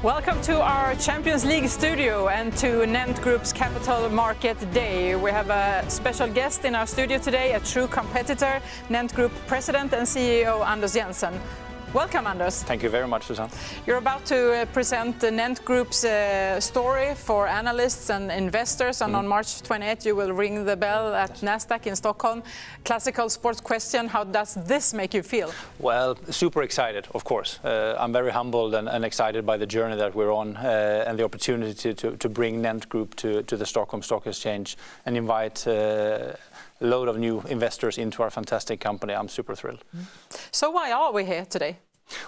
Welcome to our Champions League studio and to NENT Group's Capital Market Day. We have a special guest in our studio today, a true competitor, NENT Group President and CEO Anders Jensen. Welcome, Anders. Thank you very much, Susanne. You're about to present the NENT Group's story for analysts and investors, and on March 28th you will ring the bell at Nasdaq in Stockholm. Classical sports question, how does this make you feel? Well, super excited, of course. I'm very humbled and excited by the journey that we're on and the opportunity to bring NENT Group to the Stockholm Stock Exchange and invite a load of new investors into our fantastic company. I'm super thrilled. So why are we here today?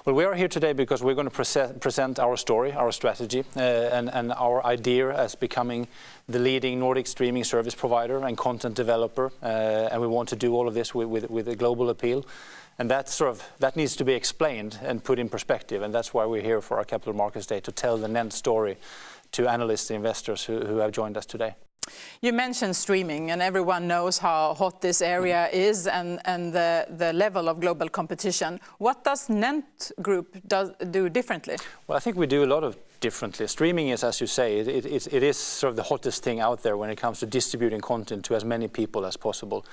Well, we are here today because we're going to present our story, our strategy, and our idea as becoming the leading Nordic streaming service provider and content developer. And we want to do all of this with a global appeal. And that needs to be explained and put in perspective. And that's why we're here for our Capital Markets Day, to tell the NENT story to analysts and investors who have joined us today. You mentioned streaming, and everyone knows how hot this area is and the level of global competition. What does NENT Group do differently? Well, I think we do a lot of differently. Streaming is, as you say, it is sort of the hottest thing out there when it comes to distributing content to as many people as possible.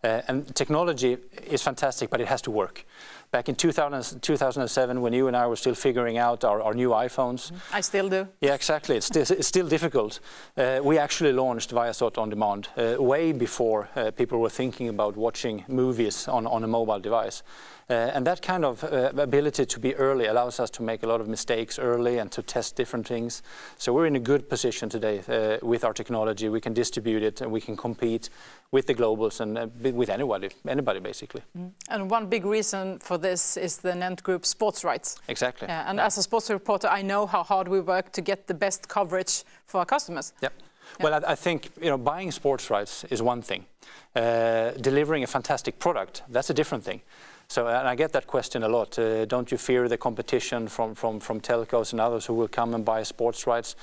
And technology is fantastic, but it has to work. Back in 2007, when you and I were still figuring out our new iPhones. I still do. Yeah, exactly. It's still difficult. We actually launched Viasat On Demand way before people were thinking about watching movies on a mobile device. And that kind of ability to be early allows us to make a lot of mistakes early and to test different things. So we're in a good position today with our technology. We can distribute it and we can compete with the globals and with anybody basically. And one big reason for this is the NENT Group sports rights. Exactly. And as a sports reporter, I know how hard we work to get the best coverage for our customers. Yep. Well, I think buying sports rights is one thing. Delivering a fantastic product, that's a different thing. So, and I get that question a lot. Don't you fear the competition from telcos and others who will come and buy sports rights?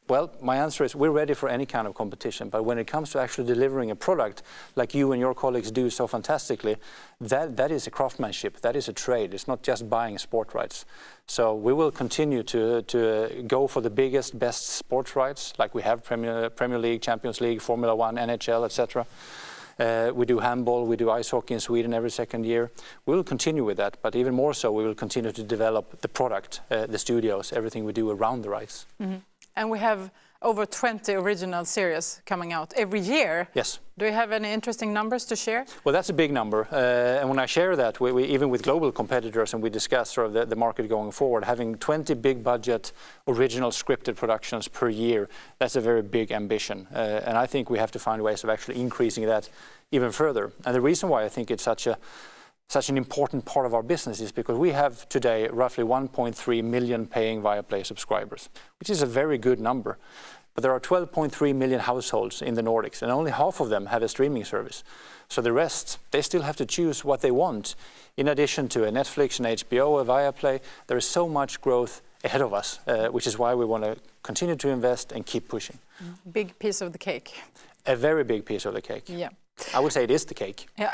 Well, my answer is we're ready for any kind of competition. But when it comes to actually delivering a product like you and your colleagues do so fantastically, that is a craftsmanship. That is a trade. It's not just buying sport rights. So we will continue to go for the biggest, best sports rights, like we have Premier League, Champions League, Formula 1, NHL, etc. We do handball, we do ice hockey in Sweden every second year. We will continue with that, but even more so, we will continue to develop the product, the studios, everything we do around the rights. And we have over 20 original series coming out every year. Yes. Do you have any interesting numbers to share? Well, that's a big number. And when I share that, we even with global competitors, and we discuss sort of the market going forward, having 20 big budget original scripted productions per year, that's a very big ambition. And I think we have to find ways of actually increasing that even further. And the reason why I think it's such an important part of our business is because we have today roughly 1.3 million paying Viaplay subscribers, which is a very good number. But there are 12.3 million households in the Nordics, and only half of them have a streaming service. So the rest, they still have to choose what they want. In addition to a Netflix, an HBO, a Viaplay, there is so much growth ahead of us, which is why we want to continue to invest and keep pushing. Big piece of the cake. A very big piece of the cake. Yeah. I would say it is the cake. Yeah.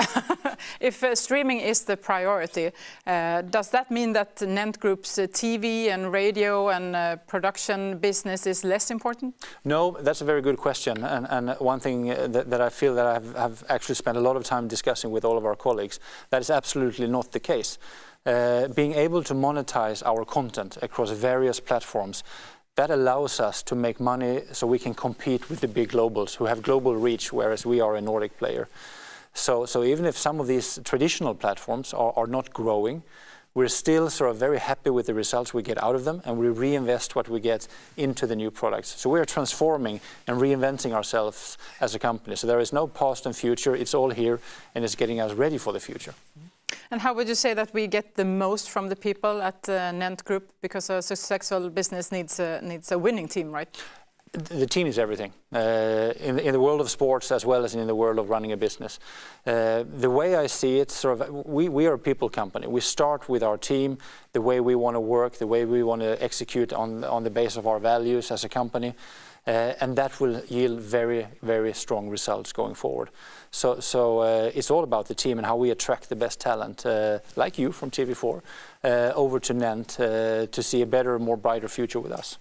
If streaming is the priority, does that mean that NENT Group's TV and radio and production business is less important? No, that's a very good question. And one thing that I feel that I have actually spent a lot of time discussing with all of our colleagues, that is absolutely not the case. Being able to monetize our content across various platforms, that allows us to make money so we can compete with the big globals who have global reach, whereas we are a Nordic player. So even if some of these traditional platforms are not growing, we're still sort of very happy with the results we get out of them, and we reinvest what we get into the new products. So we're transforming and reinventing ourselves as a company. So there is no past and future, it's all here, and it's getting us ready for the future. And how would you say that we get the most from the people at NENT Group? Because a successful business needs a winning team, right? The team is everything. In the world of sports as well as in the world of running a business. The way I see it, sort of, we are a people company. We start with our team, the way we want to work, the way we want to execute on the base of our values as a company. and that will yield very, very strong results going forward. So it's all about the team and how we attract the best talent, like you from TV4, over to NENT to see a better, more brighter future with us.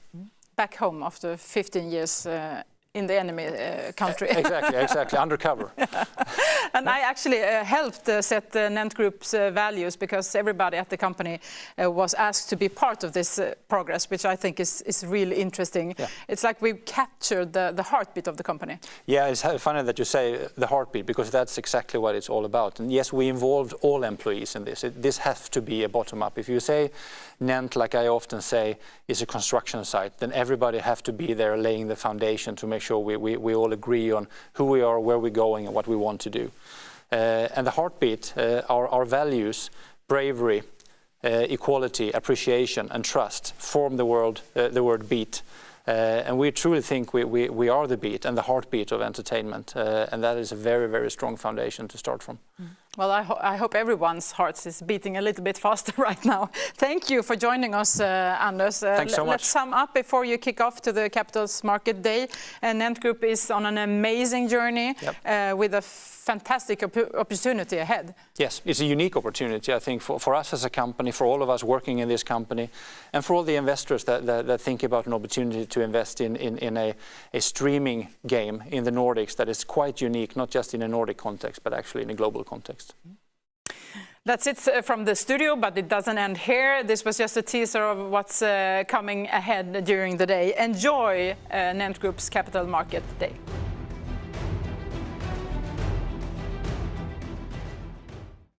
Back home after 15 years in the enemy country. Exactly, undercover. And I actually helped set NENT Group's values, because everybody at the company was asked to be part of this progress, which I think is really interesting. Yeah. It's like we've captured the heartbeat of the company. Yeah, it's funny that you say the heartbeat, because that's exactly what it's all about. And yes, we involved all employees in this. This has to be a bottom-up. If you say NENT, like I often say, is a construction site, then everybody have to be there laying the foundation to make sure we all agree on who we are, where we're going, and what we want to do. And the heartbeat, our values, bravery, equality, appreciation, and trust form the word beat. And we truly think we are the beat and the heartbeat of entertainment, and that is a very, very strong foundation to start from. Well, I hope everyone's hearts is beating a little bit faster right now. Thank you for joining us, Anders. Thanks so much. Let's sum up before you kick off to the Capital's Market Day. NENT Group is on an amazing journey. Yep. With a fantastic opportunity ahead. Yes, it's a unique opportunity, I think, for us as a company, for all of us working in this company, and for all the investors that think about an opportunity to invest in a streaming game in the Nordics that is quite unique, not just in a Nordic context, but actually in a global context. That's it from the studio, but it doesn't end here. This was just a teaser of what's coming ahead during the day. Enjoy NENT Group's Capital Market Day.